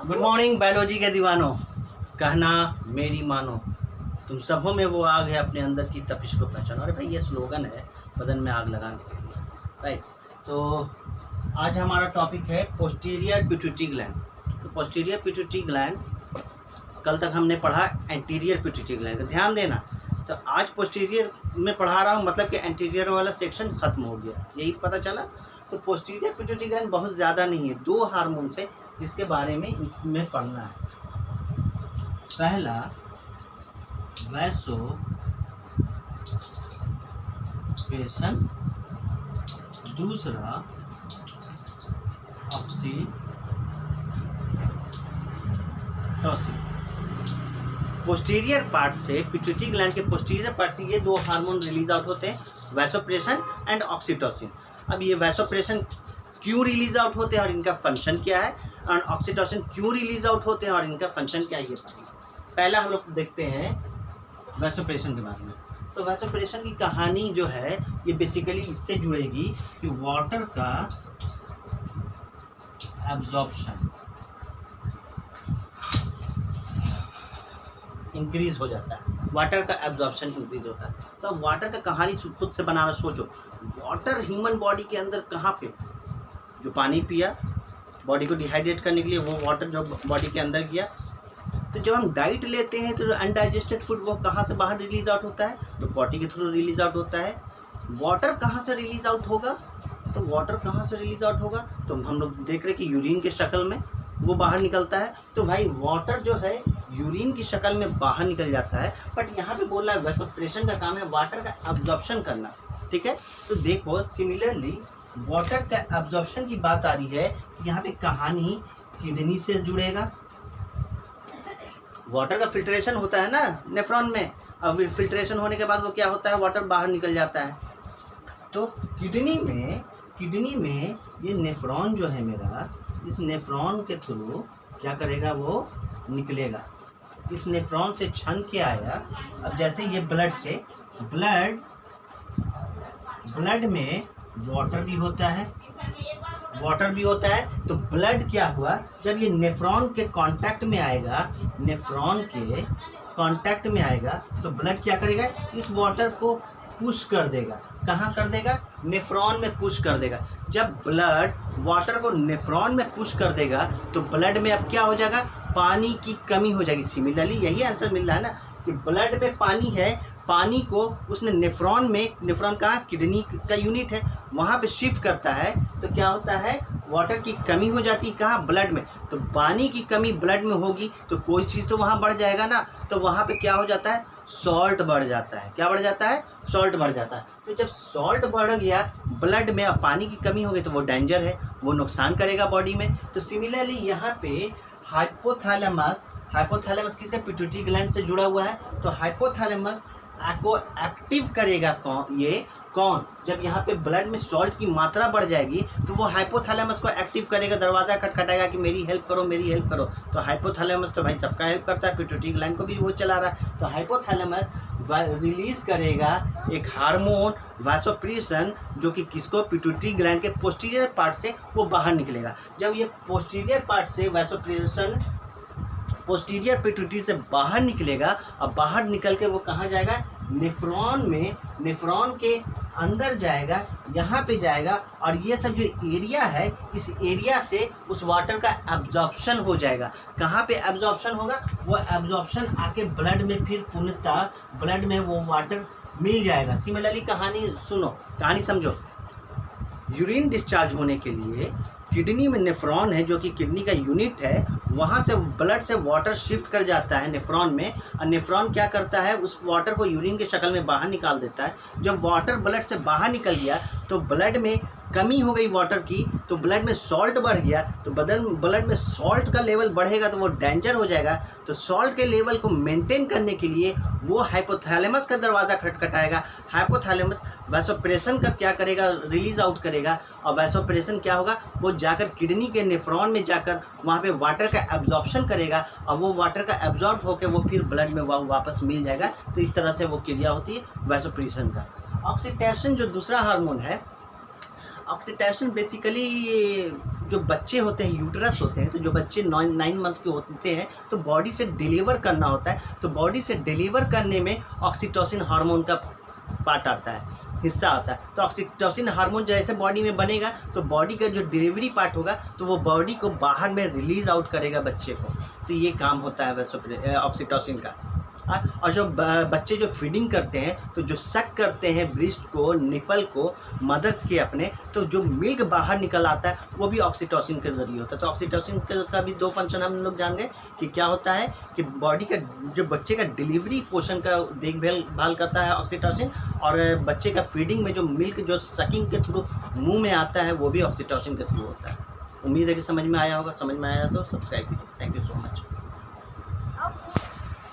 Good morning biology के दीवानों, कहना मेरी मानो, तुम सबों में वो आग है अपने अंदर की तपिश को पहचानो। अरे भाई ये स्लोगन है बदन में आग लगाने के लिए, राइट। तो आज हमारा टॉपिक है पोस्टीरियर पिट्यूटरी ग्लैंड। तो पोस्टीरियर पिट्यूटरी ग्लैंड, कल तक हमने पढ़ा एंटीरियर पिट्यूटरी ग्लैंड। ध्यान देना, तो आज पोस्टीरियर में पढ़ा रहा हूँ, मतलब कि एंटीरियर वाला सेक्शन खत्म हो गया, यही पता चला। तो पोस्टीरियर पिट्यूटरी ग्लैंड बहुत ज़्यादा नहीं है, 2 हार्मोन्स है जिसके बारे में पढ़ना है। पहला वैसोप्रेसन, दूसरा ऑक्सीटोसिन। पोस्टीरियर पार्ट से, पिट्यूटरी ग्लैंड के पोस्टीरियर पार्ट से ये 2 हार्मोन रिलीज आउट होते हैं, वैसोप्रेसन एंड ऑक्सीटोसिन। अब ये वैसोप्रेसन क्यों रिलीज आउट होते हैं और इनका फंक्शन क्या है, और ऑक्सीटोसिन क्यों रिलीज आउट होते हैं और इनका फंक्शन क्या है, ये पढ़ेंगे। पहला हम लोग देखते हैं वैसोप्रेसन के बारे में। तो वैसोप्रेसन की कहानी जो है ये बेसिकली इससे जुड़ेगी कि वाटर का एब्जॉर्प्शन इंक्रीज हो जाता है, वाटर का एब्जॉर्प्शन इंक्रीज होता है। तो अब वाटर का कहानी खुद से बनाना सोचो। वाटर ह्यूमन बॉडी के अंदर कहाँ पे, जो पानी पिया बॉडी को डिहाइड्रेट करने के लिए, वो वाटर जो बॉडी के अंदर गया। तो जब हम डाइट लेते हैं तो अनडाइजेस्टेड फूड वो कहाँ से बाहर रिलीज आउट होता है, तो बॉडी के थ्रू रिलीज आउट होता है। वाटर कहाँ से रिलीज आउट होगा, तो वाटर कहाँ से रिलीज आउट होगा, तो हम लोग देख रहे हैं कि यूरिन के शक्ल में वो बाहर निकलता है। तो भाई वाटर जो है यूरिन की शक्ल में बाहर निकल जाता है, बट यहाँ पे बोल रहा है वैसोप्रेसन का काम है वाटर का एब्जॉर्प्शन करना, ठीक है। तो देखो सिमिलरली वाटर का एब्जॉर्प्शन की बात आ रही है कि यहाँ पे कहानी किडनी से जुड़ेगा। वाटर का फिल्ट्रेशन होता है ना नेफ्रॉन में, अब फिल्ट्रेशन होने के बाद वो क्या होता है, वाटर बाहर निकल जाता है। तो किडनी में ये नेफ्रॉन जो है मेरा, इस नेफ्रॉन के थ्रू क्या करेगा, वो निकलेगा। इस नेफ्रॉन से छन के आया। अब जैसे ये ब्लड में वाटर भी होता है, तो ब्लड क्या हुआ, जब ये नेफ्रॉन के कांटेक्ट में आएगा, तो ब्लड क्या करेगा, इस वाटर को पुश कर देगा। कहाँ कर देगा, नेफ्रॉन में पुश कर देगा। जब ब्लड वाटर को नेफ्रॉन में पुश कर देगा तो ब्लड में अब क्या हो जाएगा, पानी की कमी हो जाएगी। सिमिलरली यही आंसर मिल रहा है ना, कि ब्लड में पानी है, पानी को उसने नेफ्रॉन का किडनी का यूनिट है, वहाँ पे शिफ्ट करता है। तो क्या होता है, वाटर की कमी हो जाती है कहाँ, ब्लड में। तो पानी की कमी ब्लड में होगी तो कोई चीज़ तो वहाँ बढ़ जाएगा ना, तो वहाँ पे क्या हो जाता है, सॉल्ट बढ़ जाता है। क्या बढ़ जाता है, सॉल्ट बढ़ जाता है। तो जब सॉल्ट बढ़ गया ब्लड में, अब पानी की कमी हो गई, तो वो डेंजर है, वो नुकसान करेगा बॉडी में। तो सिमिलरली यहाँ पे हाइपोथैलेमस किसका, पिट्यूटरी ग्लैंड से जुड़ा हुआ है। तो हाइपोथैलेमस को एक्टिव करेगा कौन, जब यहाँ पे ब्लड में सॉल्ट की मात्रा बढ़ जाएगी तो वो हाइपोथैलेमस को एक्टिव करेगा, दरवाज़ा खटखटाएगा कि मेरी हेल्प करो। तो हाइपोथैलेमस तो भाई सबका हेल्प करता है, पिट्यूटरी ग्लैंड को भी वो चला रहा है। तो हाइपोथैलेमस रिलीज करेगा एक हार्मोन वैसोप्रेसन, जो कि किसको, पिट्यूटरी ग्लैंड के पोस्टीरियर पार्ट से वो बाहर निकलेगा। जब ये पोस्टीरियर पार्ट से वैसोप्रेसन पोस्टीरियर पिट्यूटरी से बाहर निकलेगा, अब बाहर निकल के वो कहाँ जाएगा, नेफ्रॉन के अंदर जाएगा, यहाँ पे जाएगा, और ये सब जो एरिया है, इस एरिया से उस वाटर का एब्जॉर्प्शन हो जाएगा। कहाँ पे एब्जॉर्प्शन होगा, वो एब्जॉर्प्शन आके ब्लड में फिर पुनः ब्लड में वो वाटर मिल जाएगा। सिमिलरली कहानी समझो। यूरिन डिस्चार्ज होने के लिए किडनी में नेफ्रॉन है, जो कि किडनी का यूनिट है, वहाँ से ब्लड से वाटर शिफ्ट कर जाता है नेफ्रॉन में, और नेफ्रॉन क्या करता है, उस वाटर को यूरिन की शक्ल में बाहर निकाल देता है। जब वाटर ब्लड से बाहर निकल गया तो ब्लड में कमी हो गई वाटर की, तो ब्लड में सॉल्ट बढ़ गया। तो ब्लड में सॉल्ट का लेवल बढ़ेगा तो वो डेंजर हो जाएगा। तो सॉल्ट के लेवल को मेंटेन करने के लिए वो हाइपोथैलेमस का दरवाज़ा खटखटाएगा। हाइपोथैलेमस वैसोप्रेसन का क्या करेगा, रिलीज आउट करेगा, और वैसोप्रेसन क्या होगा, वो जाकर किडनी के नेफ्रॉन में जाकर वहाँ पे वाटर का एब्जॉर्प्शन करेगा, और वो वाटर का एब्जॉर्ब होकर वो फिर ब्लड में वापस मिल जाएगा। तो इस तरह से वो क्रिया होती है वैसोप्रेसन का। ऑक्सीटोसिन जो दूसरा हार्मोन है, ऑक्सीटोसिन बेसिकली जो बच्चे होते हैं यूट्रस होते हैं, तो जो बच्चे 9 मंथ्स के होते हैं तो बॉडी से डिलीवर करना होता है, तो बॉडी से डिलीवर करने में ऑक्सीटोसिन हार्मोन का पार्ट आता है, हिस्सा आता है। तो ऑक्सीटोसिन हार्मोन जैसे बॉडी में बनेगा तो बॉडी का जो डिलीवरी पार्ट होगा तो वो बॉडी को बाहर में रिलीज आउट करेगा बच्चे को। तो ये काम होता है वैसे ऑक्सीटोसिन का। और जो बच्चे जो फीडिंग करते हैं तो जो सक करते हैं ब्रेस्ट को, निपल को, मदर्स के अपने, तो जो मिल्क बाहर निकल आता है वो भी ऑक्सीटोसिन के ज़रिए होता है। तो ऑक्सीटोसिन का भी 2 फंक्शन हम लोग जान गए कि क्या होता है कि बॉडी का जो बच्चे का डिलीवरी पोर्शन का देखभाल करता है ऑक्सीटोसिन, और बच्चे का फीडिंग में जो मिल्क जो सकिंग के थ्रू मुँह में आता है वो भी ऑक्सीटोसिन के थ्रू होता है। उम्मीद है कि समझ में आया होगा। समझ में आया तो सब्सक्राइब कीजिए। Thank you so much.